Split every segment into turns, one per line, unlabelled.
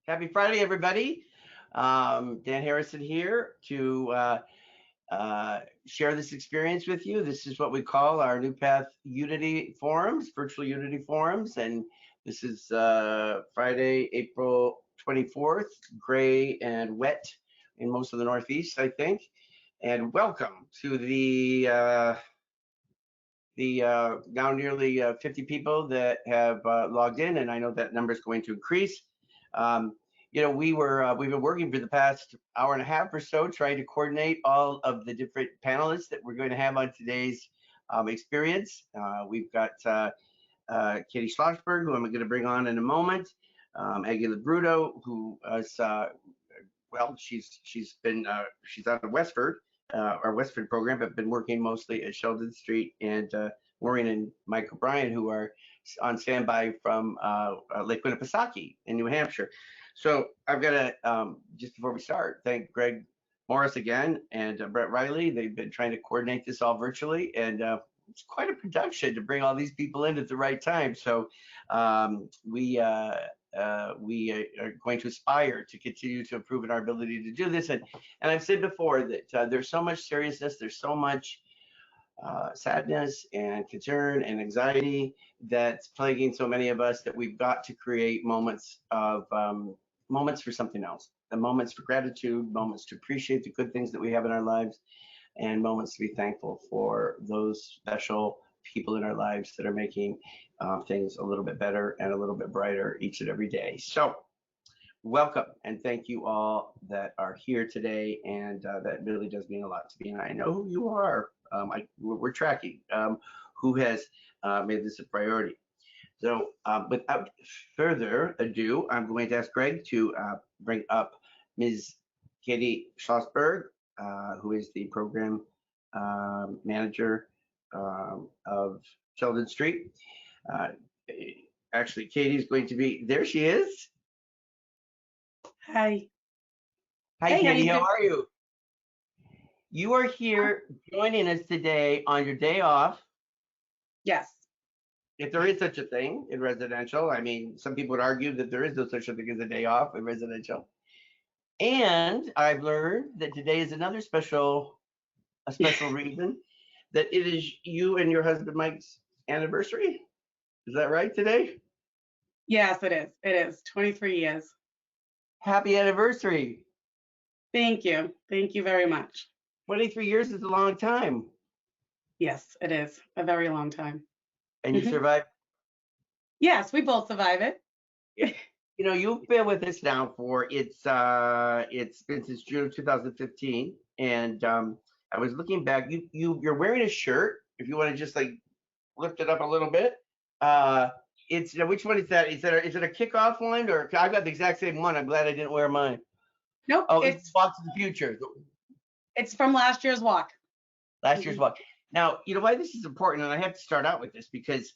Happy Friday, everybody. Dan Harrison here to share this experience with you. This is what we call our NuPath Unity Forums, virtual Unity Forums. And this is Friday, April 24th, gray and wet in most of the Northeast, I think. And welcome to the now nearly 50 people that have logged in, and I know that number is going to increase. We've been working for the past hour and a half or so trying to coordinate all of the different panelists that we're going to have on today's experience. We've got Katie Schlossberg, who I'm going to bring on in a moment, Aggie Labruto, who is she's out of Westford, our Westford program, but been working mostly at Sheldon Street, and Maureen and Mike O'Brien, who are on standby from Lake Winnipesaukee in New Hampshire. So I've got to, just before we start, thank Greg Morris again and Brett Riley. They've been trying to coordinate this all virtually, and it's quite a production to bring all these people in at the right time. So we are going to aspire to continue to improve in our ability to do this. And I've said before that there's so much seriousness, there's so much sadness and concern and anxiety that's plaguing so many of us that we've got to create moments for something else, the moments for gratitude, moments to appreciate the good things that we have in our lives, and moments to be thankful for those special people in our lives that are making things a little bit better and a little bit brighter each and every day. So welcome and thank you all that are here today, and that really does mean a lot to me, and I know who you are. We're tracking who has made this a priority. So without further ado, I'm going to ask Greg to bring up Ms. Katie Schlossberg, who is the program manager of Sheldon Street. Actually, Katie's going to be, there she is.
Hi.
Hi, hey, Katie, how are you? You are here joining us today on your day off.
Yes.
If there is such a thing in residential. I mean, some people would argue that there is no such a thing as a day off in residential. And I've learned that today is another special reason, that it is you and your husband Mike's anniversary. Is that right today?
Yes, it is. It is 23 years.
Happy anniversary.
Thank you. Thank you very much.
23 years is a long time.
Yes, it is a very long time.
And you survived?
Yes, we both survive it.
You know, you've been with us now for it's been since June of 2015, and I was looking back. You're wearing a shirt. If you want to just like lift it up a little bit, it's which one is that? Is it a kickoff one, or I got the exact same one? I'm glad I didn't wear mine.
Nope.
Oh, it's Walk to the Future.
It's from last year's walk.
Last year's walk. Now, you know why this is important, and I have to start out with this because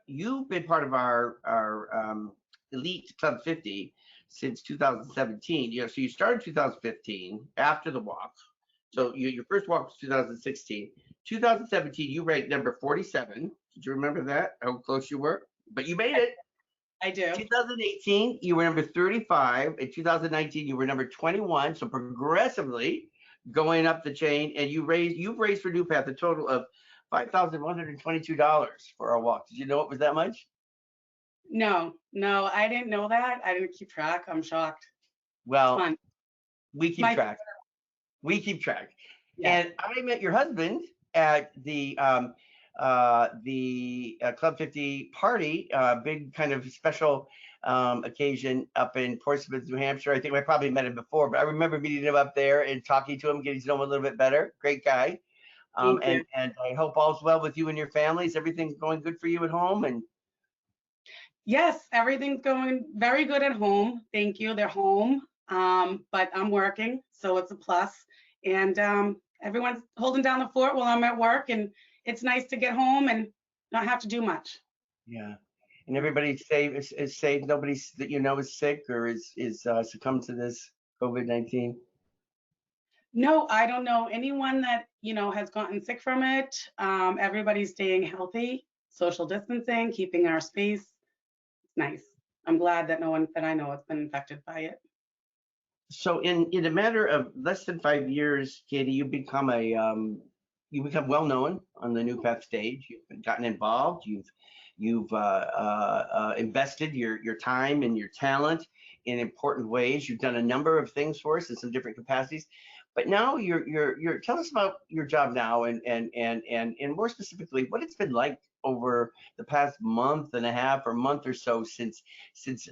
you've been part of our Elite Club 50 since 2017. You know, so you started 2015 after the walk. So your first walk was 2016. 2017, you ranked number 47. Did you remember that? How close you were? But you made it.
I do.
2018, you were number 35. In 2019, you were number 21. So progressively going up the chain, and you've raised for NuPath a total of $5,122 for our walk. Did you know it was that much?
No, I didn't know that. I didn't keep track. I'm shocked.
Well, we keep track. We keep track. Yeah. And I met your husband at the Club 50 party, big kind of special occasion up in Portsmouth, New Hampshire. I think I probably met him before, but I remember meeting him up there and talking to him, getting to know him a little bit better. Great guy. And I hope all's well with you and your families. Everything's going good for you at home? And
yes, everything's going very good at home. Thank you. They're home, but I'm working, so it's a plus. And everyone's holding down the fort while I'm at work, and it's nice to get home and not have to do much.
Yeah, and everybody's safe. Is safe. Nobody that you know is sick or is succumbed to this COVID-19.
No, I don't know anyone that, has gotten sick from it. Everybody's staying healthy, social distancing, keeping our space. It's nice. I'm glad that no one that I know has been infected by it.
So in a matter of less than 5 years, Katie, you become well known on the NuPath stage. You've gotten involved. You've invested your time and your talent in important ways. You've done a number of things for us in some different capacities. But now you're tell us about your job now and more specifically what it's been like over the past month and a half or month or so since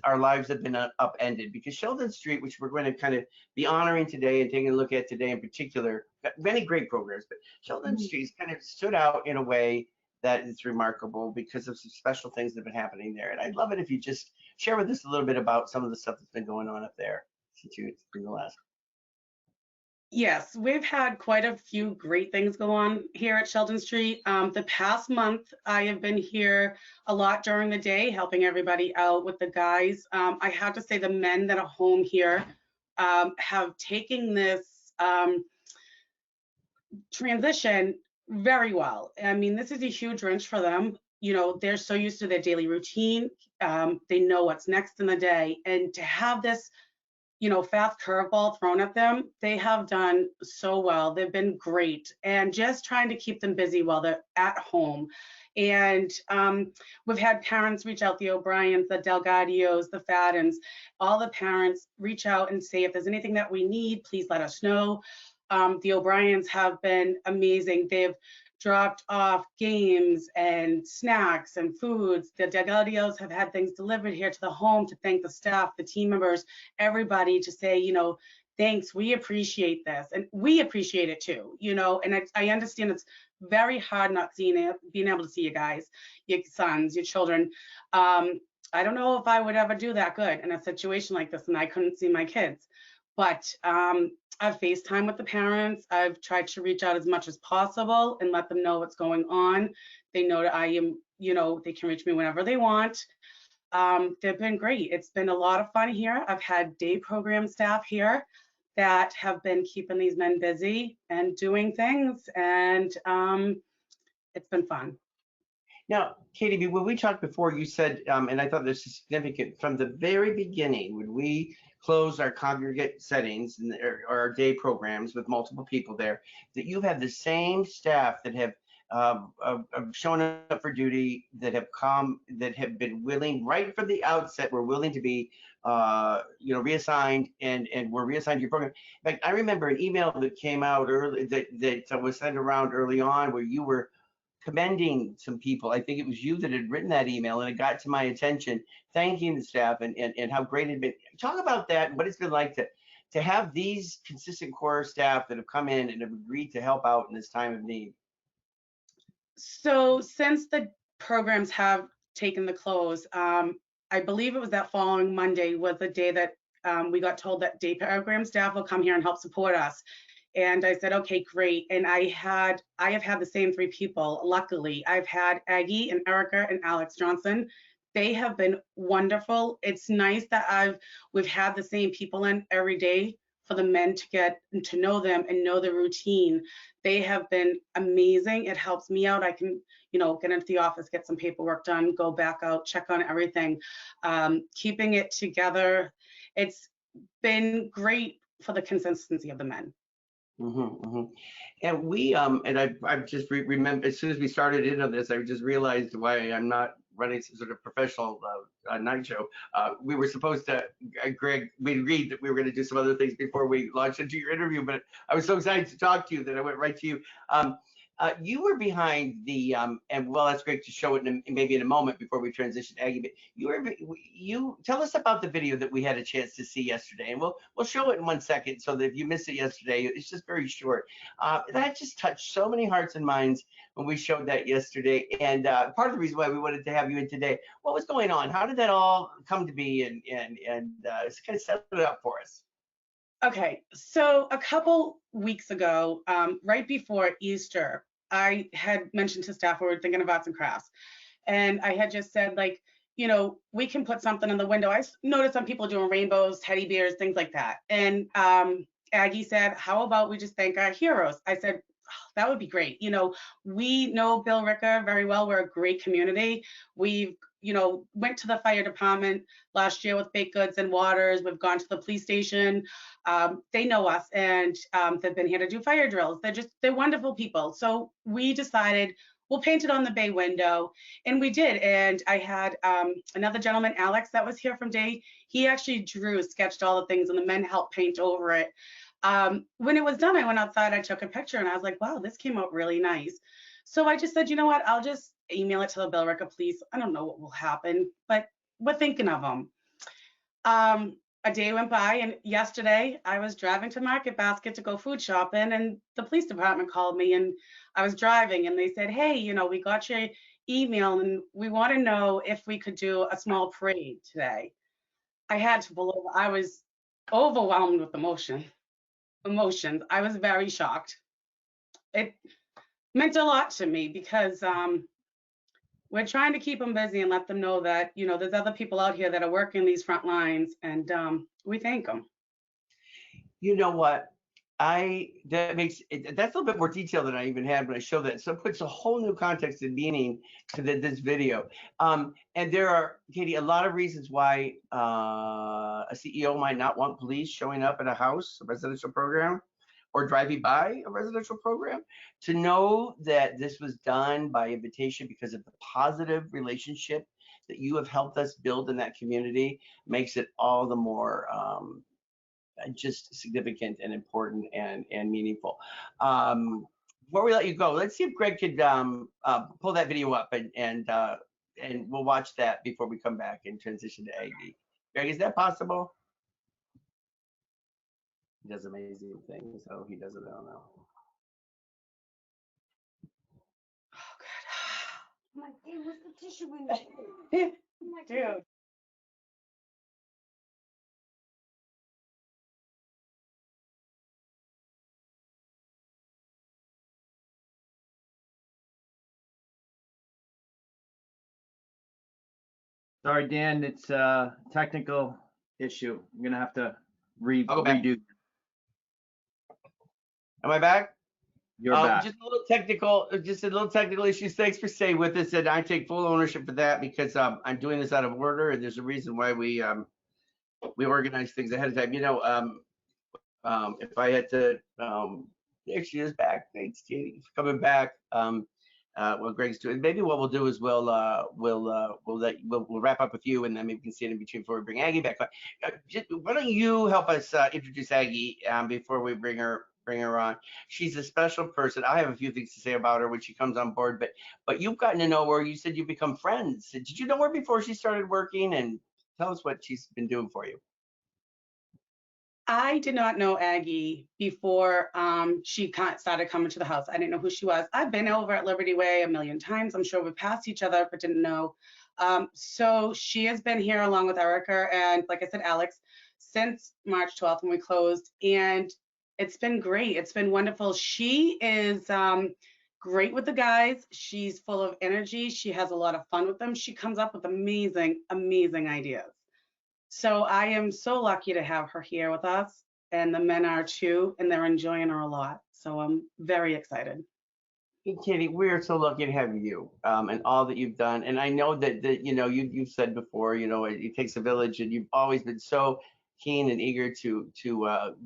our lives have been upended, because Sheldon Street, which we're going to kind of be honoring today and taking a look at today in particular, got many great programs, but Sheldon
Mhm.
Street's kind of stood out in a way that is remarkable because of some special things that have been happening there. And I'd love it if you just share with us a little bit about some of the stuff that's been going on up there since it's been the last.
Yes, we've had quite a few great things go on here at Sheldon Street. The past month, I have been here a lot during the day, helping everybody out with the guys. I have to say, the men that are home here have taken this transition very well. I mean, this is a huge wrench for them. You know, they're so used to their daily routine. They know what's next in the day. And to have this, fast curveball thrown at them, they have done so well. They've been great. And just trying to keep them busy while they're at home. And we've had parents reach out, the O'Briens, the Delgadios, the Faddens, all the parents reach out and say, if there's anything that we need, please let us know. The O'Briens have been amazing. They've dropped off games and snacks and foods. The Delgadios have had things delivered here to the home to thank the staff, the team members, everybody, to say, thanks, we appreciate this. And we appreciate it too, and I understand it's very hard not being able to see you guys, your sons, your children. I don't know if I would ever do that good in a situation like this and I couldn't see my kids. But I've FaceTime with the parents. I've tried to reach out as much as possible and let them know what's going on. They know that I am, they can reach me whenever they want. They've been great. It's been a lot of fun here. I've had day program staff here that have been keeping these men busy and doing things, and it's been fun.
Now, Katie, when we talked before, you said, and I thought this is significant, from the very beginning, when we closed our congregate settings or our day programs with multiple people there, that you've had the same staff that have shown up for duty, that have come, that have been willing right from the outset, were willing to be, reassigned and were reassigned to your program. In fact, I remember an email that came out early that was sent around early on where you were commending some people. I think it was you that had written that email, and it got to my attention, thanking the staff and how great it had been. Talk about that and what it's been like to have these consistent core staff that have come in and have agreed to help out in this time of need.
So since the programs have taken the close, I believe it was that following Monday was the day that we got told that day program staff will come here and help support us. And I said, okay, great. And I have had the same three people. Luckily, I've had Aggie and Erica and Alex Johnson. They have been wonderful. It's nice that we've had the same people in every day for the men to get to know them and know the routine. They have been amazing. It helps me out. I can, get into the office, get some paperwork done, go back out, check on everything. Keeping it together. It's been great for the consistency of the men.
And we I've just remember, as soon as we started into this, I just realized why I'm not running some sort of professional night show. We were supposed to, Greg, we agreed that we were going to do some other things before we launched into your interview, but I was so excited to talk to you that I went right to you. You were behind the, and well, that's great to show it maybe in a moment before we transition to Aggie, but you tell us about the video that we had a chance to see yesterday, and we'll show it in 1 second so that if you missed it yesterday, it's just very short. That just touched so many hearts and minds when we showed that yesterday, and part of the reason why we wanted to have you in today, what was going on? How did that all come to be, and kind of set it up for us?
Okay, so a couple weeks ago, right before Easter, I had mentioned to staff we were thinking of arts and crafts. And I had just said, we can put something in the window. I noticed some people doing rainbows, teddy bears, things like that. And Aggie said, how about we just thank our heroes? I said, that would be great. We know Bill Ricker very well. We're a great community. We've went to the fire department last year with baked goods and waters. We've gone to the police station. They know us, and they've been here to do fire drills. They're wonderful people. So we decided we'll paint it on the bay window, and we did. And I had another gentleman, Alex, that was here from day. He actually sketched all the things, and the men helped paint over it. When it was done, I went outside, I took a picture, and I was like, wow, this came out really nice. So I just said, you know what, I'll just email it to the Billerica Police. I don't know what will happen, but we're thinking of them. A day went by, and yesterday I was driving to Market Basket to go food shopping, and the police department called me, and I was driving, and they said, hey, we got your email, and we want to know if we could do a small parade today. I had to pull over. I was overwhelmed with emotions. I was very shocked. It meant a lot to me because we're trying to keep them busy and let them know that, there's other people out here that are working these front lines, and we thank them.
You know what? That's a little bit more detail than I even had when I showed that. So it puts a whole new context and meaning to this video. And there are, Katie, a lot of reasons why a CEO might not want police showing up at a house, a residential program, or driving by a residential program. To know that this was done by invitation because of the positive relationship that you have helped us build in that community makes it all the more just significant and important and meaningful. Before we let you go, let's see if Greg could pull that video up, and we'll watch that before we come back and transition to Aggie. Greg, is that possible? He does amazing things, so he does it. I don't know.
Oh God! I'm like, hey, where's the tissue in there? Dude.
Sorry, Dan, it's a technical issue. I'm gonna have to redo.
Am I back?
You're back.
Just a little technical issues. Thanks for staying with us, and I take full ownership for that because I'm doing this out of order, and there's a reason why we organize things ahead of time. If I had to, there she is back. Thanks, Katie, for coming back. What Greg's doing. Maybe what we'll do is we'll wrap up with you, and then maybe we can see it in between before we bring Aggie back. Why don't you help us introduce Aggie before we bring her on? She's a special person. I have a few things to say about her when she comes on board, but you've gotten to know her. You said you've become friends. Did you know her before she started working? And tell us what she's been doing for you.
I did not know Aggie before she started coming to the house. I didn't know who she was. I've been over at Liberty Way a million times. I'm sure we've passed each other, but didn't know. So she has been here along with Erica and, like I said, Alex, since March 12th when we closed. And it's been great. It's been wonderful. She is great with the guys. She's full of energy. She has a lot of fun with them. She comes up with amazing, amazing ideas. So I am so lucky to have her here with us, and the men are too, and they're enjoying her a lot. So I'm very excited.
Hey, Katie, we're so lucky to have you and all that you've done. And I know that you've said before, it takes a village, and you've always been so keen and eager to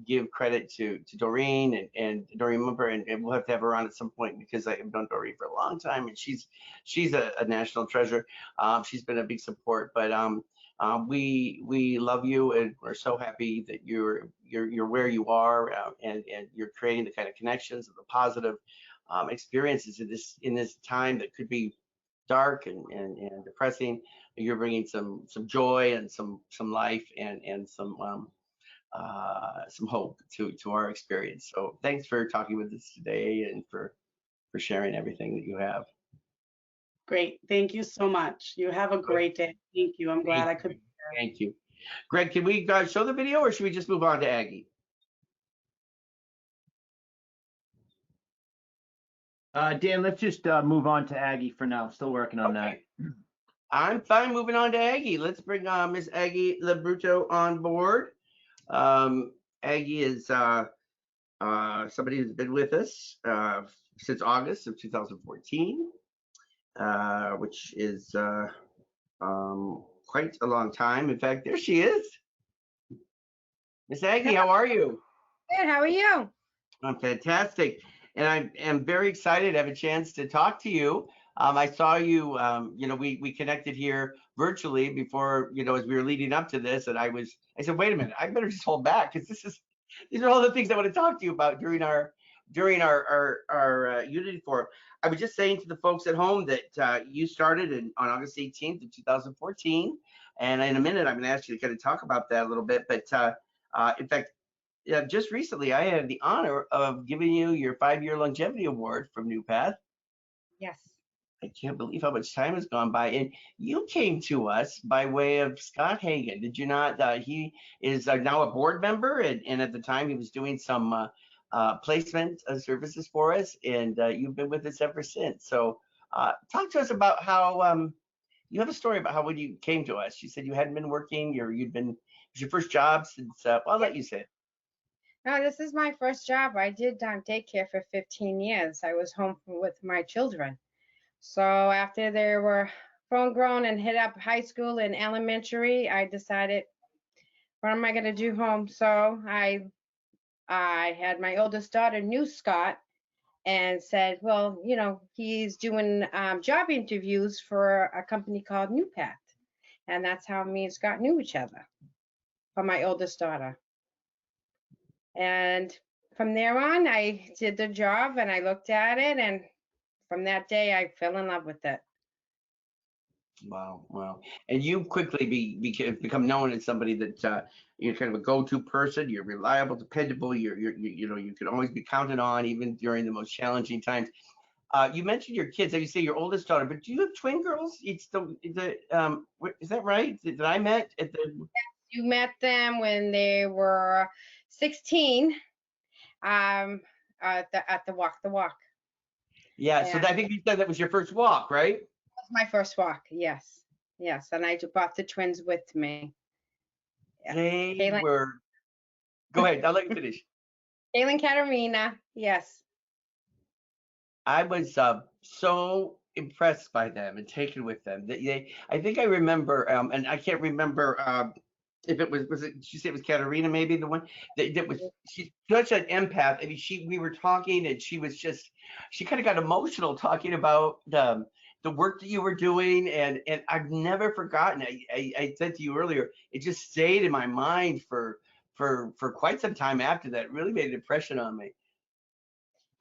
give credit to Doreen and Doreen Mumper, and we'll have to have her on at some point because I have known Doreen for a long time, and she's a national treasure. She's been a big support, but we love you, and we're so happy that you're where you are, and you're creating the kind of connections and the positive experiences in this time that could be dark and depressing. You're bringing some joy and some life and some hope to our experience. So thanks for talking with us today and for sharing everything that you have.
Great. Thank you so much. You have a great day. Thank you. I'm glad I could be here.
Thank you. Greg, can we show the video, or should we just move on to Aggie?
Dan, let's just move on to Aggie for now. Still working on that.
I'm fine moving on to Aggie. Let's bring Miss Aggie Labruto on board. Aggie is somebody who's been with us since August of 2014, which is quite a long time. In fact, there she is. Miss Aggie, how are you?
Good, how are you?
I'm fantastic. And I am very excited to have a chance to talk to you. I saw you, we connected here virtually before, as we were leading up to this. And I said, wait a minute, I better just hold back because these are all the things I want to talk to you about during our Unity Forum. I was just saying to the folks at home that you started on August 18th of 2014. And in a minute, I'm going to ask you to kind of talk about that a little bit. But in fact, just recently, I had the honor of giving you your 5-year longevity award from NuPath.
Yes.
I can't believe how much time has gone by. And you came to us by way of Scott Hagan, did you not? He is now a board member, and at the time he was doing some placement services for us, and you've been with us ever since. So talk to us about how you have a story about how when you came to us. You said you hadn't been working, it was your first job since, well, I'll let you say it.
No, this is my first job. I did daycare for 15 years. I was home with my children. So after they were full grown and hit up high school and elementary, I decided, what am I going to do home? So I had my oldest daughter knew Scott and said, well, he's doing job interviews for a company called NuPath. And that's how me and Scott knew each other, for my oldest daughter. And from there on, I did the job and I looked at it. And from that day, I fell in love with it.
Wow. And you quickly become known as somebody that you're kind of a go-to person. You're reliable, dependable. You can always be counted on, even during the most challenging times. You mentioned your kids. You say your oldest daughter, but do you have twin girls? Is that right? That I met at the.
You met them when they were 16 at the Walk the Walk.
Yeah, so I think you said that was your first walk, right?
That was my first walk, yes. Yes, and I brought the twins with me. Yeah.
They were. Go ahead, I'll let you finish.
Kaylin, Katarina, yes.
I was so impressed by them and taken with them. I think I remember, and I can't remember if it was it, she said it was Katarina, maybe the one that was, she's such an empath. I mean, we were talking and she kind of got emotional talking about the work that you were doing, and I've never forgotten. I said to you earlier, it just stayed in my mind for quite some time after that. It really made an impression on me.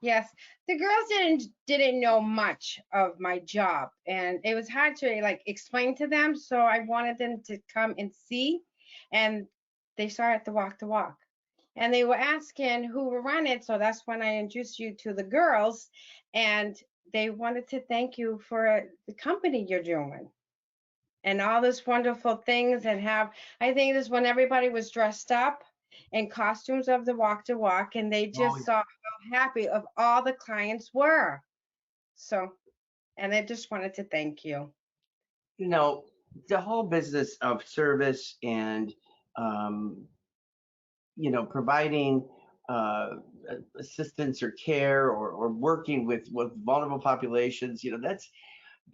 Yes, the girls didn't know much of my job, and it was hard to explain to them. So I wanted them to come and see, and they saw it at the Walk, and they were asking who would run it. So that's when I introduced you to the girls, and they wanted to thank you for the company you're doing, and all this wonderful things, and I think this when everybody was dressed up in costumes of the Walk, and they just saw how happy of all the clients were. So, and I just wanted to thank you.
The whole business of service and providing assistance or care or working with vulnerable populations, that's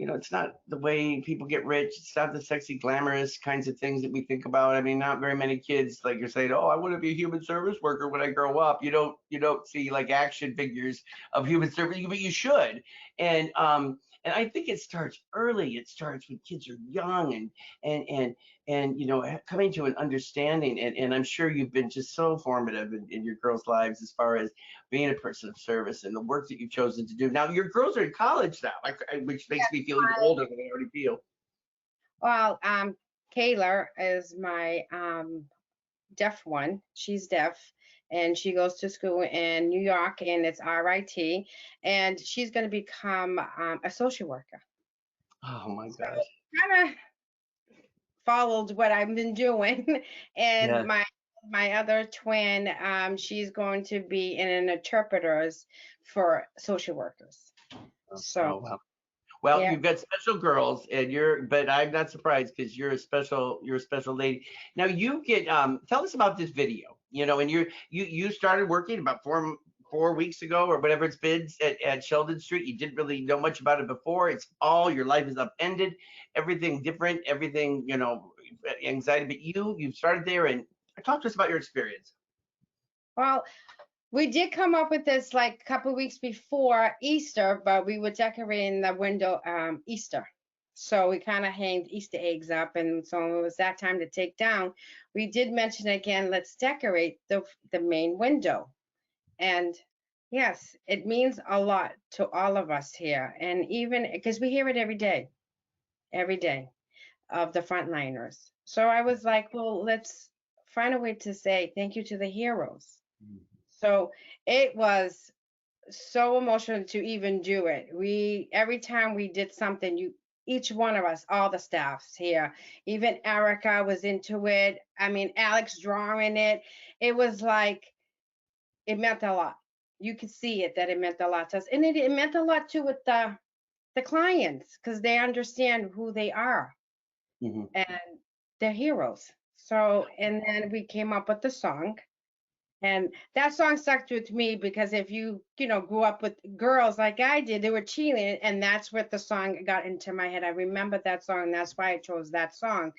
it's not the way people get rich. It's not the sexy, glamorous kinds of things that we think about. I mean, not very many kids like you're saying, oh, I want to be a human service worker when I grow up. You don't see like action figures of human service, but you should. And I think it starts early. It starts when kids are young and coming to an understanding. And I'm sure you've been just so formative in your girls' lives as far as being a person of service and the work that you've chosen to do. Now your girls are in college now, which makes me feel even older than I already feel.
Well, Kayla is my deaf one. She's deaf, and she goes to school in New York, and it's RIT, and she's going to become a social worker.
Oh my
So
gosh.
Kind of followed what I've been doing, and
Yeah.
my other twin, she's going to be in an interpreters for social workers. So.
Wow. Well,
Yeah.
you've got special girls, but I'm not surprised because you're a special lady. Now you get tell us about this video. And you started working about 4 weeks ago or whatever it's been at Sheldon Street. You didn't really know much about it before. It's all your life is upended, everything different, everything, you know, anxiety. But you've started there, and talk to us about your experience.
Well, we did come up with this like a couple weeks before Easter, but we were decorating the window Easter. So we kind of hanged Easter eggs up, and so when it was that time to take down, we did mention again, let's decorate the main window. And yes, it means a lot to all of us here, and even because we hear it every day of the frontliners. So I was like, well, let's find a way to say thank you to the heroes. So it was so emotional to even do it. Every time we did something, each one of us, all the staffs here, even Erica was into it. I mean, Alex drawing it. It was like, it meant a lot. You could see it that it meant a lot to us. And it meant a lot too with the clients, because they understand who they are and they're heroes. So, and then we came up with the song. And that song stuck with me because if you grew up with girls like I did, they were cheerleading, and that's what the song got into my head. I remember that song, and that's why I chose that song.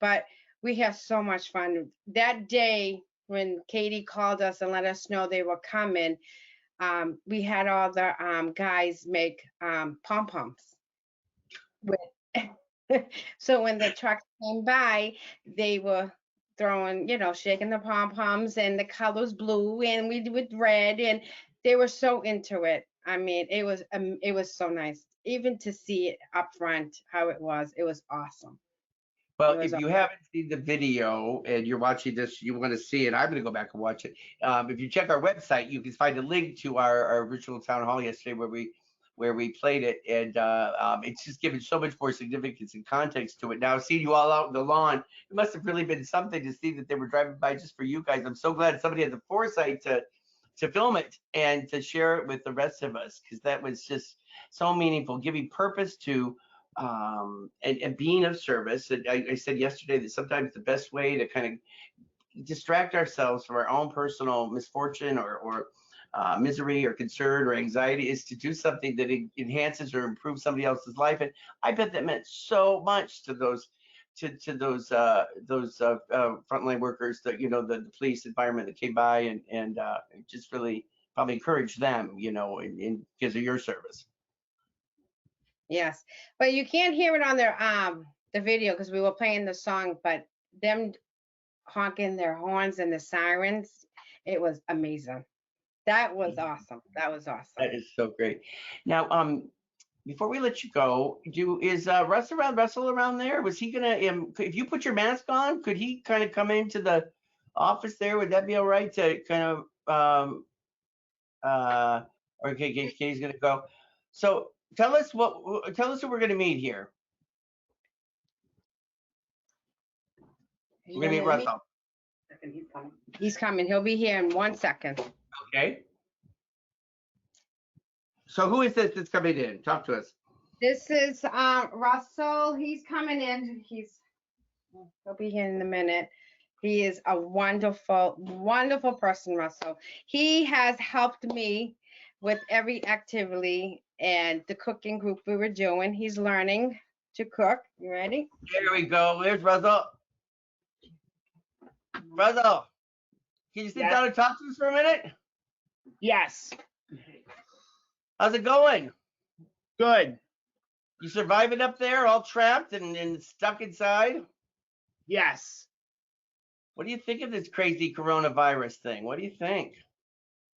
But we have so much fun. That day when Katie called us and let us know they were coming, we had all the guys make pom-poms. So when the trucks came by, they were throwing, shaking the pom-poms, and the colors blue and we with red, and they were so into it. I mean, it was so nice, even to see it up front, how it was awesome.
Well, if you haven't seen the video and you're watching this, you want to see it, I'm going to go back and watch it. If you check our website, you can find a link to our virtual town hall yesterday where we played it, and it's just given so much more significance and context to it. Now, seeing you all out in the lawn, it must have really been something to see that they were driving by just for you guys. I'm so glad somebody had the foresight to film it and to share it with the rest of us, because that was just so meaningful, giving purpose to and being of service. And I said yesterday that sometimes the best way to kind of distract ourselves from our own personal misfortune or misery or concern or anxiety is to do something that enhances or improves somebody else's life. And I bet that meant so much to those frontline workers, that the police environment that came by, and just really probably encourage them, in because of your service.
Yes, but you can't hear it on their the video because we were playing the song, but them honking their horns and the sirens, it was amazing. That was awesome. That was awesome.
That is so great. Now, before we let you go, is Russell around there? Was he gonna, if you put your mask on, could he kind of come into the office there? Would that be all right to kind of or he's gonna go? So tell us who we're gonna meet here. We're gonna meet Russell.
He's coming. He'll be here in 1 second.
Okay. So who is this that's coming in? Talk to us.
This is Russell. He's coming in. He'll be here in a minute. He is a wonderful, wonderful person, Russell. He has helped me with every activity and the cooking group we were doing. He's learning to cook. You ready?
There we go. There's Russell. Russell, can you sit down and talk to us for a minute?
Yes.
How's it going?
Good.
You surviving up there, all trapped and stuck inside?
Yes.
What do you think of this crazy coronavirus thing? What do you think?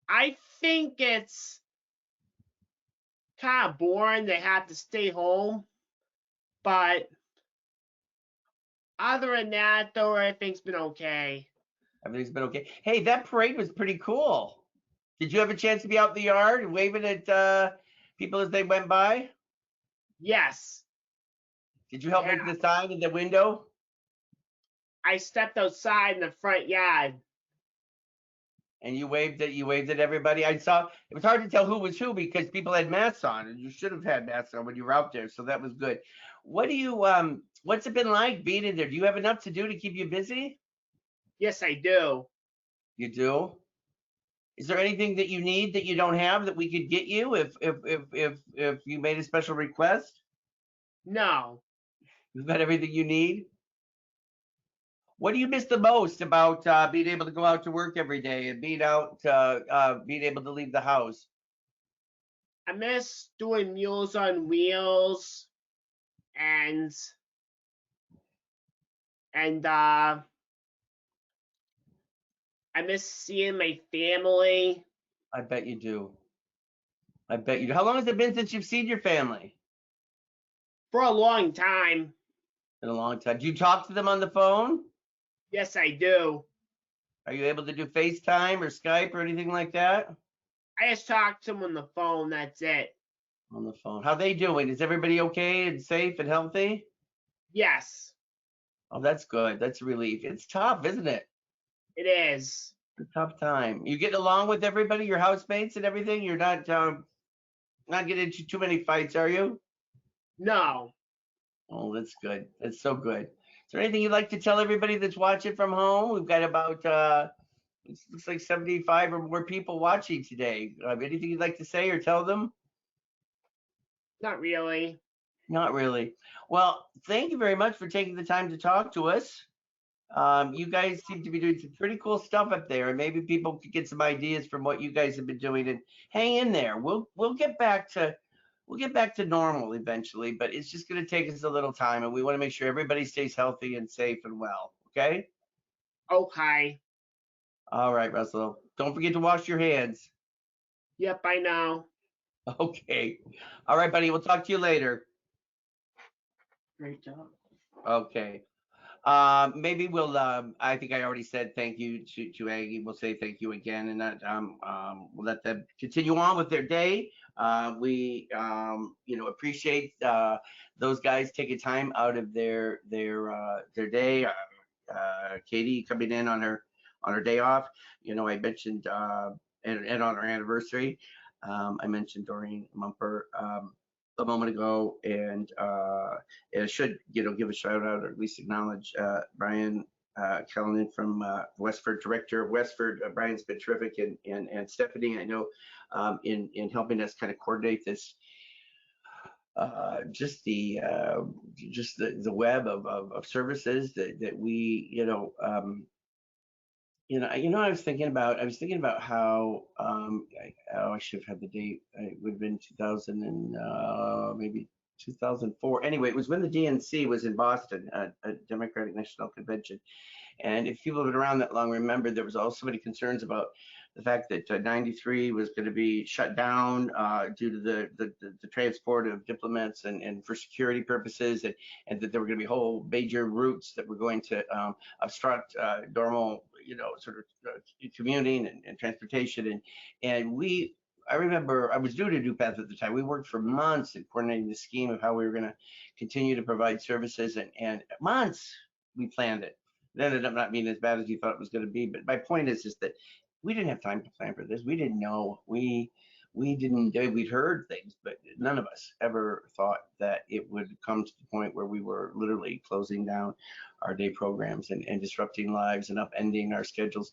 I think it's kind of boring. They have to stay home. But other than that, though, everything's been okay.
Everything's been okay. Hey, that parade was pretty cool. Did you have a chance to be out in the yard waving at people as they went by?
Yes.
Did you help make the sign in the window?
I stepped outside in the front yard.
And you waved at everybody. I saw it was hard to tell who was who because people had masks on, and you should have had masks on when you were out there. So that was good. What's it been like being in there? Do you have enough to do to keep you busy?
Yes, I do.
You do? Is there anything that you need that you don't have that we could get you if you made a special request?
No.
You've got everything you need? What do you miss the most about being able to go out to work every day and being able to leave the house?
I miss doing Meals on Wheels and I miss seeing my family.
I bet you do. I bet you do. How long has it been since you've seen your family?
For a long time.
In a long time. Do you talk to them on the phone?
Yes, I do.
Are you able to do FaceTime or Skype or anything like that?
I just talk to them on the phone. That's it.
On the phone. How they doing? Is everybody okay and safe and healthy?
Yes,
Oh, that's good. That's a relief. It's tough, isn't it?
it is.
It's a tough time. You getting along with everybody, your housemates and everything? You're not getting into too many fights, are you?
No.
Oh, that's good. That's so good. Is there anything you'd like to tell everybody that's watching from home? We've got about it looks like 75 or more people watching today. Anything you'd like to say or tell them?
Not really.
Not really. Well, thank you very much for taking the time to talk to us. You guys seem to be doing some pretty cool stuff up there, and maybe people could get some ideas from what you guys have been doing. And hang in there. We'll get back to normal eventually, but it's just going to take us a little time, and we want to make sure everybody stays healthy and safe and well. Okay.
Okay.
All right, Russell. Don't forget to wash your hands.
Yep, I know.
Okay. All right, buddy. We'll talk to you later.
Great job.
Okay. Maybe we'll. I think I already said thank you to Aggie. We'll say thank you again, and that we'll let them continue on with their day. We appreciate those guys taking time out of their day. Katie coming in on her day off. I mentioned and on our anniversary. I mentioned Doreen Mumper a moment ago, and I should give a shout out or at least acknowledge Brian Callanan from Westford, director of Westford. Brian's been terrific, and Stephanie, I know, in helping us kind of coordinate this. Just the web of services that we I was thinking about how I should have had the date. It would have been 2000 and maybe 2004. Anyway, it was when the DNC was in Boston, a Democratic National Convention. And if people have been around that long, remember there was also many concerns about the fact that 93 was going to be shut down due to the transport of diplomats and for security purposes, and that there were going to be whole major routes that were going to obstruct normal, sort of commuting and transportation. I remember I was due to NuPath at the time. We worked for months in coordinating the scheme of how we were going to continue to provide services, and months we planned it. It ended up not being as bad as you thought it was going to be. But my point is that we didn't have time to plan for this. We didn't know. We'd heard things, but none of us ever thought that it would come to the point where we were literally closing down our day programs and disrupting lives and upending our schedules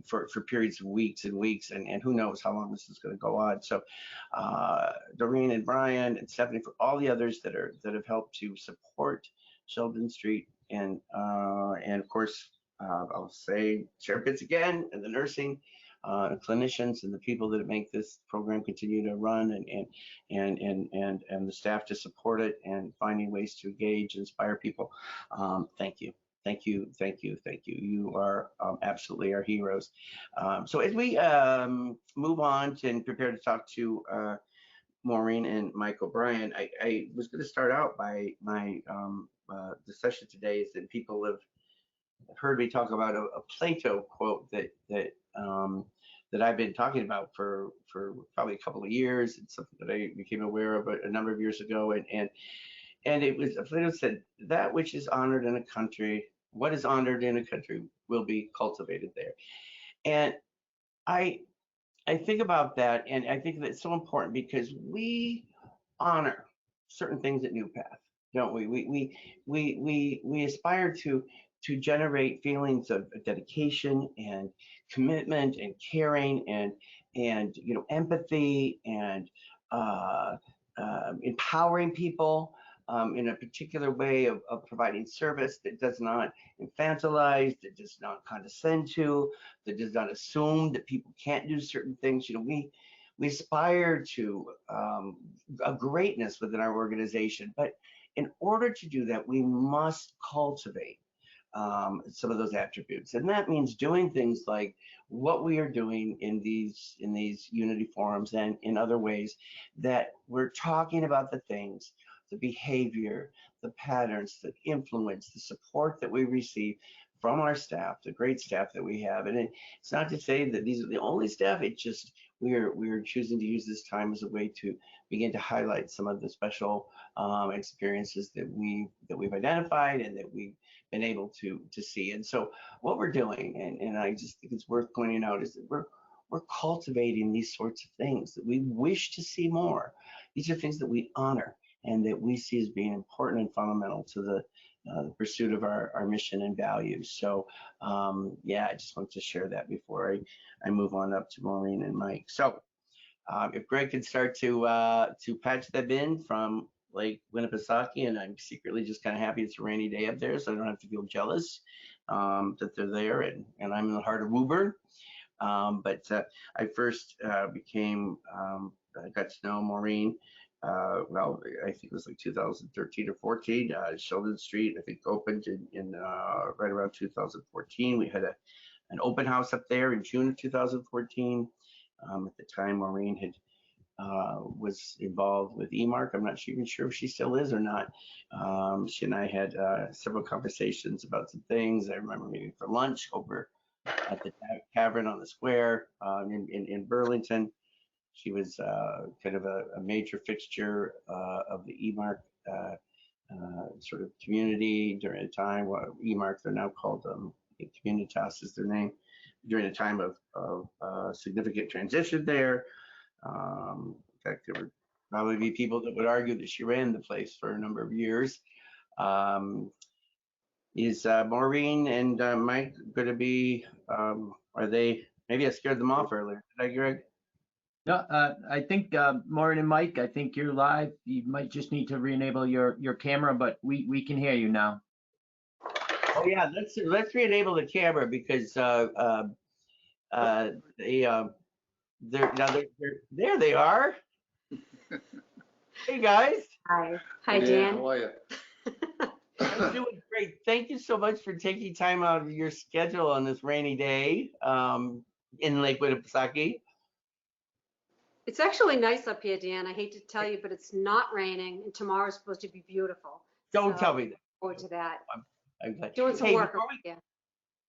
for periods of weeks and weeks, and who knows how long this is going to go on. So Doreen and Brian and Stephanie, for all the others that have helped to support Sheldon Street, and of course I'll say Sheriff Pitts again, and the nursing clinicians and the people that make this program continue to run, and the staff to support it, and finding ways to engage, inspire people. Thank you. Thank you, thank you, thank you. You are absolutely our heroes. So as we move on and prepare to talk to Maureen and Mike O'Brien, I was going to start out by my the session today is that people have heard me talk about a Plato quote that I've been talking about for probably a couple of years. It's something that I became aware of a number of years ago, and it was Plato said, "That which is honored in a country, what is honored in a country will be cultivated there." And I think about that, and I think that it's so important because we honor certain things at NuPath, don't we? We aspire to to generate feelings of dedication and commitment and caring and empathy and empowering people in a particular way of providing service that does not infantilize, that does not condescend to, that does not assume that people can't do certain things. We aspire to a greatness within our organization, but in order to do that, we must cultivate some of those attributes, and that means doing things like what we are doing in these unity forums and in other ways, that we're talking about the things, the behavior, the patterns, the influence, the support that we receive from our staff, the great staff that we have. And it's not to say that these are the only staff, it's just we're choosing to use this time as a way to begin to highlight some of the special experiences that we've identified and that we've been able to see. And so what we're doing, and I just think it's worth pointing out, is that we're cultivating these sorts of things that we wish to see more. These are things that we honor and that we see as being important and fundamental to the pursuit of our mission and values. So yeah, I just wanted to share that before I move on up to Maureen and Mike. So if Greg could start to patch them in from Lake Winnipesaukee, and I'm secretly just kind of happy it's a rainy day up there, so I don't have to feel jealous that they're there, and I'm in the heart of Woburn. But I first got to know Maureen. Well, I think it was like 2013 or 14. Sheldon Street, I think, opened in right around 2014. We had an open house up there in June of 2014. At the time, Maureen had was involved with EMARC. I'm not even sure if she still is or not. She and I had several conversations about some things. I remember meeting for lunch over at the tavern on the square in Burlington. She was kind of a major fixture of the EMARC sort of community during a time. EMARC, they're now called Communitas is their name, during a time of significant transition there. In fact, there would probably be people that would argue that she ran the place for a number of years. Is Maureen and Mike going to be, are they, maybe I scared them off earlier. Did I, Greg?
No, I think Maureen and Mike, I think you're live. You might just need to re-enable your camera, but we can hear you now.
Oh yeah, let's re-enable the camera because there they are. Hey guys.
Hi. Hi, Dan.
How are you?
I'm doing great. Thank you so much for taking time out of your schedule on this rainy day in Lake Winnipesaukee.
It's actually nice up here, Dan. I hate to tell you, but it's not raining, and tomorrow's supposed to be beautiful.
Don't tell me that.
Forward to that.
I'm glad.
Doing some
Hey,
work.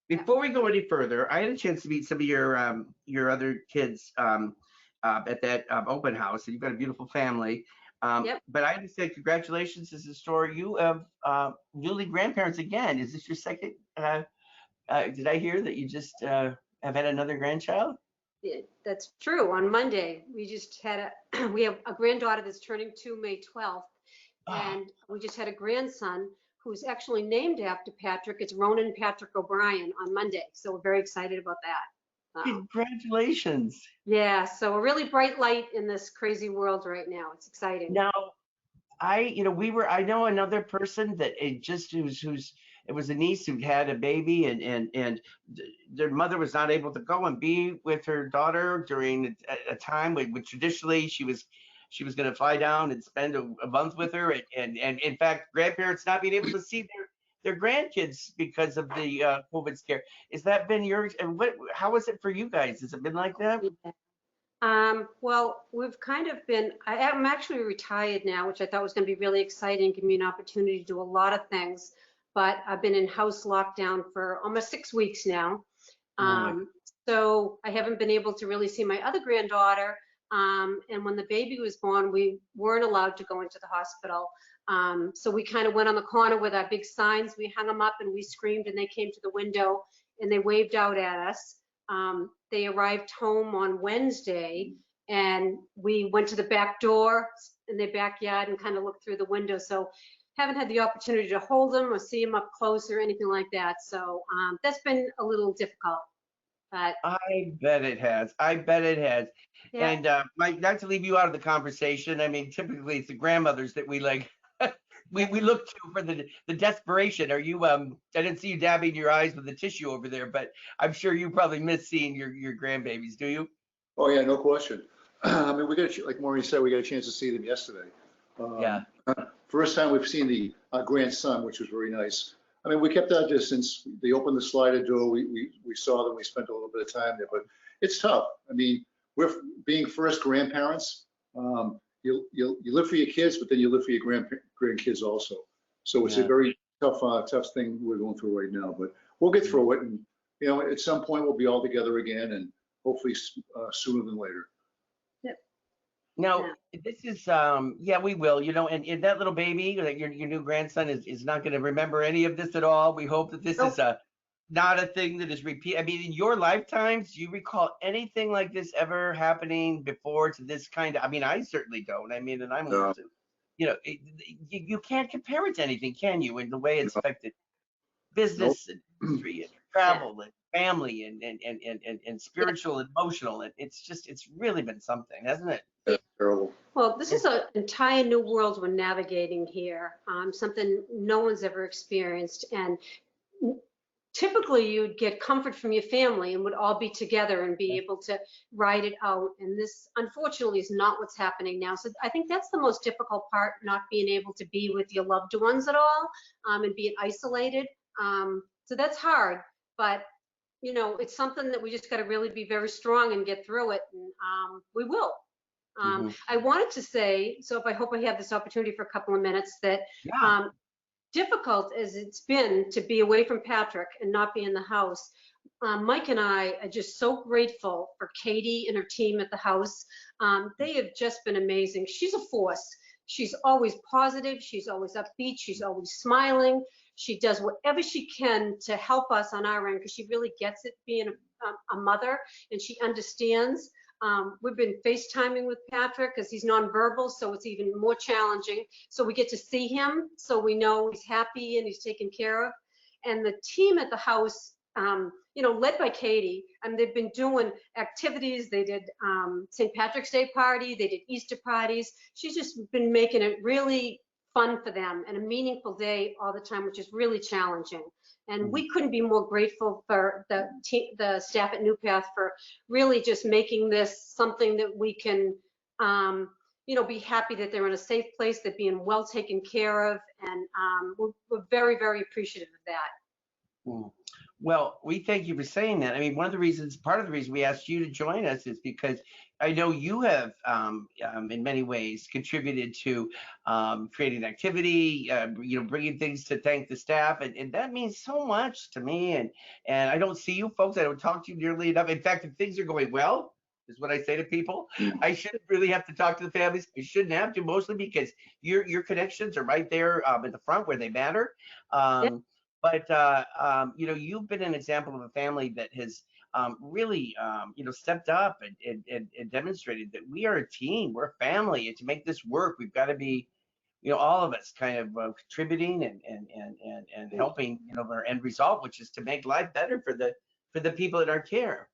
Before we go any further, I had a chance to meet some of your other kids at that open house, and you've got a beautiful family.
Yep.
But I have to say congratulations as a story. You have newly grandparents again. Is this your second? Did I hear that you just have had another grandchild?
Yeah, that's true. On Monday, we just had we have a granddaughter that's turning 2 May 12th, and we just had a grandson who's actually named after Patrick. It's Ronan Patrick O'Brien on Monday, so we're very excited about that.
Congratulations.
Yeah, so a really bright light in this crazy world right now. It's exciting.
Now, I know another person that it was a niece who had a baby and their mother was not able to go and be with her daughter during a time when traditionally she was going to fly down and spend a month with her, and in fact, grandparents not being able to see their grandkids because of the COVID scare. Has that been yours? And how was it for you guys? Has it been like that?
Well, we've kind of been, I'm actually retired now, which I thought was going to be really exciting, give me an opportunity to do a lot of things, but I've been in house lockdown for almost 6 weeks now. So I haven't been able to really see my other granddaughter. And when the baby was born, we weren't allowed to go into the hospital. So we kind of went on the corner with our big signs. We hung them up and we screamed, and they came to the window and they waved out at us. They arrived home on Wednesday, and we went to the back door in their backyard and kind of looked through the window. So haven't had the opportunity to hold them or see them up close or anything like that. So that's been a little difficult. But
I bet it has. I bet it has.
yeah,
And Mike, not to leave you out of the conversation, I mean, typically it's the grandmothers that we like we look to for the desperation. Are you I didn't see you dabbing your eyes with the tissue over there, but I'm sure you probably miss seeing your grandbabies, do you?
Oh, yeah, no question. I mean, like Maureen said, we got a chance to see them yesterday.
Yeah.
First time we've seen the grandson, which was very nice. I mean, we kept our distance. They opened the slider door. We saw them. We spent a little bit of time there, but it's tough. I mean, we're being first grandparents. You live for your kids, but then you live for your grandkids also. So it's a very tough thing we're going through right now. But we'll get through it, and you know, at some point we'll be all together again, and hopefully sooner than later.
Now, this is yeah, we will, you know, and that little baby, like your new grandson is not going to remember any of this at all. We hope that this is not a thing that is repeat. I mean, in your lifetimes, do you recall anything like this ever happening before to this kind of, I mean, I certainly don't. I mean, and I'm old too. You know, you can't compare it to anything, can you, in the way it's affected business and industry and travel and family and spiritual and emotional. And it's really been something, hasn't it?
That's terrible.
well, this is an entire new world we're navigating here, something no one's ever experienced. And typically you'd get comfort from your family and would all be together and be able to ride it out. And this, unfortunately, is not what's happening now. So I think that's the most difficult part, not being able to be with your loved ones at all, and being isolated. So that's hard, but you know, it's something that we just got to really be very strong and get through it. And we will. I wanted to say, so I hope I have this opportunity for a couple of minutes, that difficult as it's been to be away from Patrick and not be in the house, Mike and I are just so grateful for Katie and her team at the house. They have just been amazing. She's a force. She's always positive. She's always upbeat. She's always smiling. She does whatever she can to help us on our end, because she really gets it being a mother, and she understands. We've been FaceTiming with Patrick because he's nonverbal, so it's even more challenging. So we get to see him, so we know he's happy and he's taken care of. And the team at the house, you know, led by Katie, and they've been doing activities. They did St. Patrick's Day party, they did Easter parties. She's just been making it really fun for them and a meaningful day all the time, which is really challenging. And we couldn't be more grateful for the staff at NuPath for really just making this something that we can, you know, be happy that they're in a safe place, they're being well taken care of, and we're very, very appreciative of that.
Well, we thank you for saying that. I mean, part of the reason we asked you to join us is because I know you have, in many ways, contributed to creating activity, you know, bringing things to thank the staff, and that means so much to me. And I don't see you folks. I don't talk to you nearly enough. In fact, if things are going well, is what I say to people. I shouldn't really have to talk to the families. I shouldn't have to, mostly because your connections are right there at the front where they matter. But you know, you've been an example of a family that has really, you know, stepped up and demonstrated that we are a team, we're a family, and to make this work, we've got to be, you know, all of us kind of contributing and helping, you know, our end result, which is to make life better for the people in our care.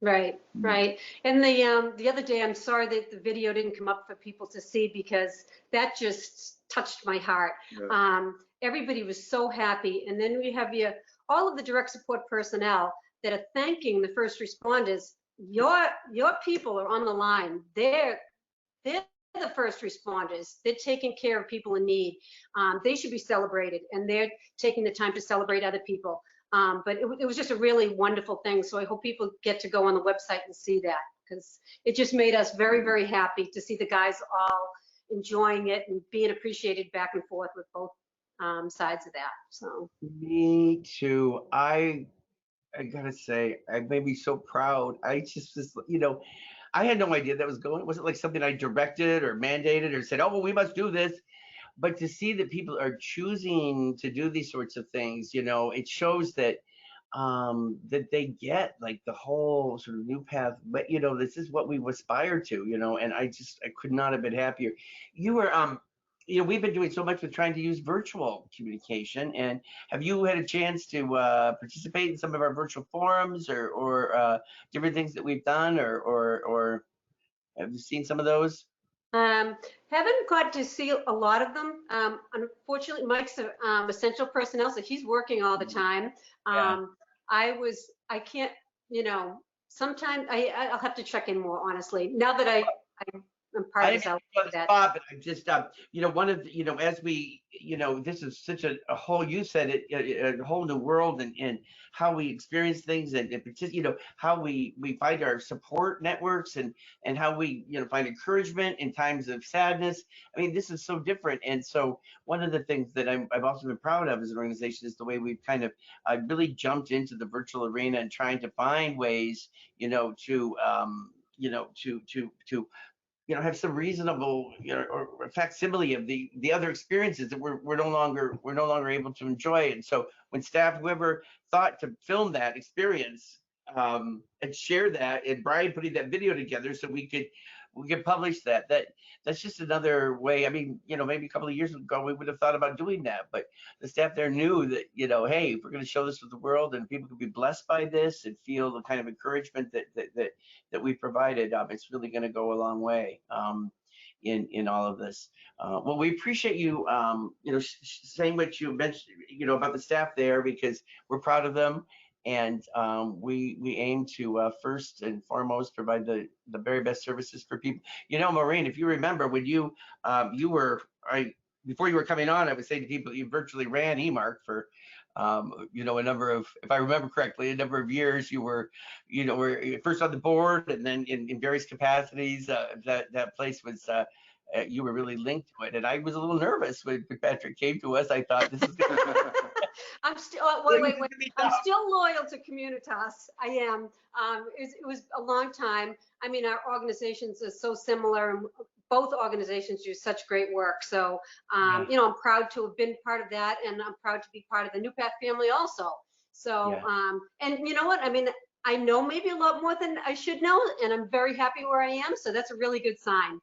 Right, right. And the other day, I'm sorry that the video didn't come up for people to see, because that just touched my heart. Everybody was so happy. And then we have all of the direct support personnel that are thanking the first responders. Your people are on the line. They're the first responders. They're taking care of people in need. They should be celebrated, and they're taking the time to celebrate other people. But it was just a really wonderful thing. So I hope people get to go on the website and see that, because it just made us very, very happy to see the guys all enjoying it and being appreciated back and forth with both sides of that. So
Me too. I gotta say, I made me so proud. I just, you know, I had no idea that was going. Was it like something I directed or mandated or said, oh, well, we must do this? But to see that people are choosing to do these sorts of things, you know, it shows that that they get like the whole sort of NuPath, but you know, this is what we aspire to, you know, and I could not have been happier. You were we've been doing so much with trying to use virtual communication. And have you had a chance to participate in some of our virtual forums or different things that we've done, or have you seen some of those?
Haven't got to see a lot of them. Unfortunately, Mike's essential personnel, so he's working all the time.
Yeah.
I can't, sometimes I'll have to check in more, honestly, now that I'm part
I
of
didn't
this
mean to put you on the
outfit.
spot, but I'm just, one of the, as we, this is such a whole, you said it, a whole new world, and how we experience things, and how we find our support networks, and how we, find encouragement in times of sadness. I mean, this is so different. And so one of the things that I've also been proud of as an organization is the way we've kind of really jumped into the virtual arena and trying to find ways, to, to have some reasonable, or facsimile of the other experiences that we're no longer able to enjoy. And so when staff, whoever thought to film that experience, and share that, and Brian putting that video together so we could publish that's just another way. I mean, maybe a couple of years ago we would have thought about doing that, but the staff there knew that, hey, if we're going to show this to the world and people can be blessed by this and feel the kind of encouragement that we provided, it's really going to go a long way in all of this. Well, we appreciate you, saying what you mentioned, about the staff there, because we're proud of them. And we aim to first and foremost provide the very best services for people. Maureen, if you remember when you were before you were coming on, I was saying to people you virtually ran eMark for a number of, if I remember correctly, a number of years. You were first on the board, and then in various capacities. That place was. You were really linked to it, and I was a little nervous when Patrick came to us. I thought this is going to.
I'm still wait. I'm still loyal to Communitas. I am. It was a long time. I mean, our organizations are so similar, and both organizations do such great work. So, I'm proud to have been part of that, and I'm proud to be part of the NuPath family also. So, and you know what? I mean, I know maybe a lot more than I should know, and I'm very happy where I am. So that's a really good sign.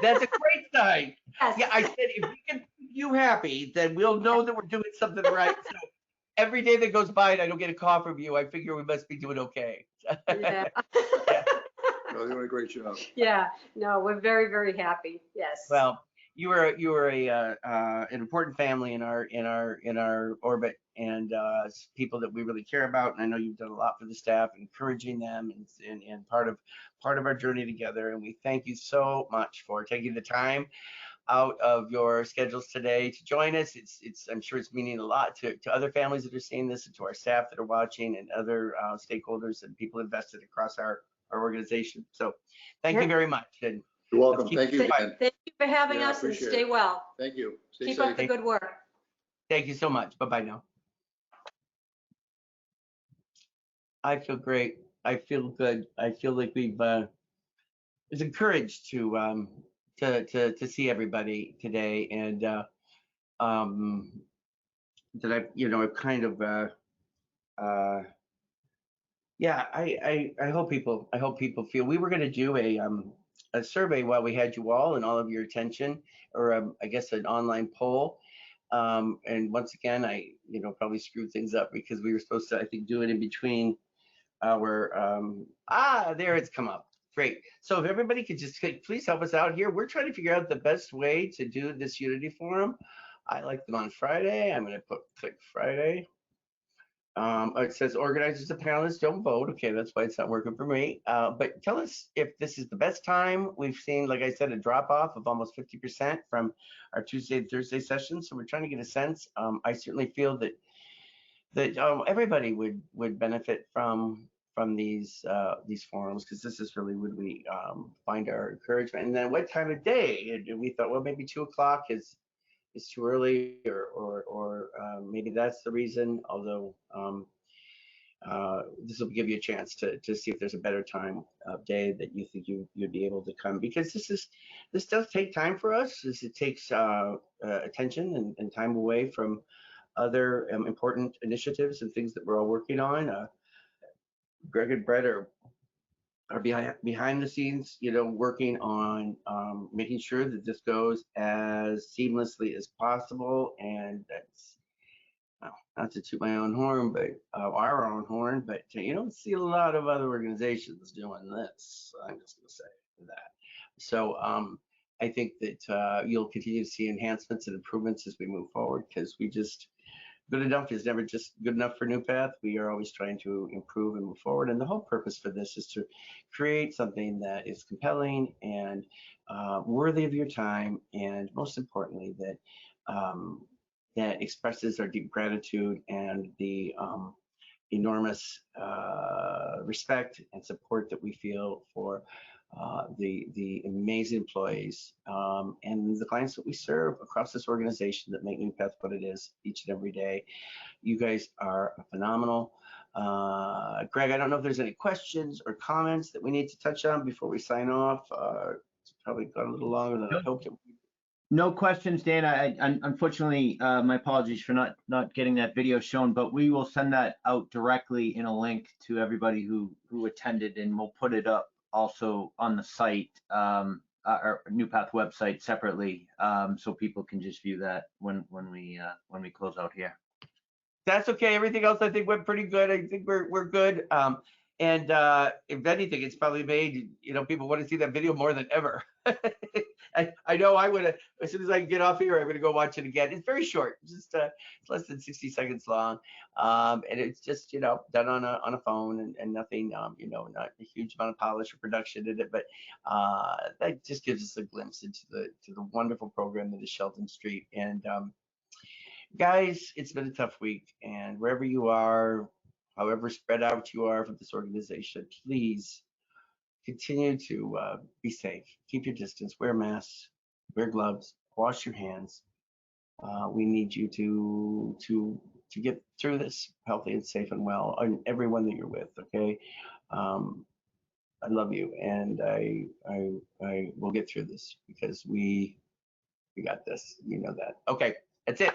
That's a great sign.
Yes.
Yeah, I said if we can keep you happy, then we'll know that we're doing something right. So every day that goes by and I don't get a call from you, I figure we must be doing okay.
Yeah.
No, you're doing a great job.
Yeah. No, we're very, very happy. Yes.
Well, you are an important family in our orbit, and people that we really care about. And I know you've done a lot for the staff, encouraging them, and part of our journey together. And we thank you so much for taking the time out of your schedules today to join us. I'm sure it's meaning a lot to other families that are seeing this, and to our staff that are watching, and other stakeholders and people invested across our organization. So thank you very much. And
you're welcome. Thank you again.
Thank you for having us, and
appreciate
stay
it.
well.
Thank you. Stay
Keep
safe.
up the good work.
Thank you so much. Bye-bye now. I feel great. I feel good. I feel like we've was encouraged to see everybody today, and that I've kind of I hope people feel. We were going to do a survey while we had you all and all of your attention, or I guess an online poll. And once again, I probably screwed things up, because we were supposed to, I think, do it in between our there it's come up. Great. So if everybody could just please help us out here. We're trying to figure out the best way to do this Unity Forum. I like them on Friday. I'm going to click Friday. It says organizers and panelists don't vote. Okay, that's why it's not working for me. But tell us if this is the best time. We've seen, like I said, a drop off of almost 50% from our Tuesday and Thursday sessions. So we're trying to get a sense. I certainly feel that everybody would benefit from these forums, because this is really when we find our encouragement. And then what time of day? And we thought, well, maybe 2 o'clock is too early, or maybe that's the reason. Although this will give you a chance to see if there's a better time of day that you think you'd be able to come, because this does take time for us. It takes attention and time away from other important initiatives and things that we're all working on. Greg and Brett are are behind the scenes, working on making sure that this goes as seamlessly as possible. And that's, well, not to toot my own horn, but our own horn, but you don't see a lot of other organizations doing this. I'm just going to say that. So I think that you'll continue to see enhancements and improvements as we move forward, because good enough is never just good enough for NuPath. We are always trying to improve and move forward. And the whole purpose for this is to create something that is compelling and worthy of your time, and most importantly, that expresses our deep gratitude and the enormous respect and support that we feel for the amazing employees and the clients that we serve across this organization that make NuPath what it is each and every day. You guys are phenomenal. Greg, I don't know if there's any questions or comments that we need to touch on before we sign off. It's probably gone a little longer than I hoped.
No questions, Dan. I unfortunately, my apologies for not getting that video shown, but we will send that out directly in a link to everybody who attended, and we'll put it up also on the site, our NuPath website separately, so people can just view that when we close out here.
That's okay. Everything else I think went pretty good. I think we're good. And if anything, it's probably made people want to see that video more than ever. I know I would have, as soon as I get off here, I'm gonna go watch it again. It's very short, just it's less than 60 seconds long, and it's just done on a phone and nothing, not a huge amount of polish or production in it, but that just gives us a glimpse into the wonderful program that is Sheldon Street. And guys, it's been a tough week, and wherever you are, however spread out you are from this organization, please continue to be safe. Keep your distance. Wear masks. Wear gloves. Wash your hands. We need you to get through this healthy and safe and well, and everyone that you're with. Okay. I love you, and I will get through this because we got this. You know that. Okay, that's it.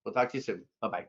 We'll talk to you soon. Bye bye.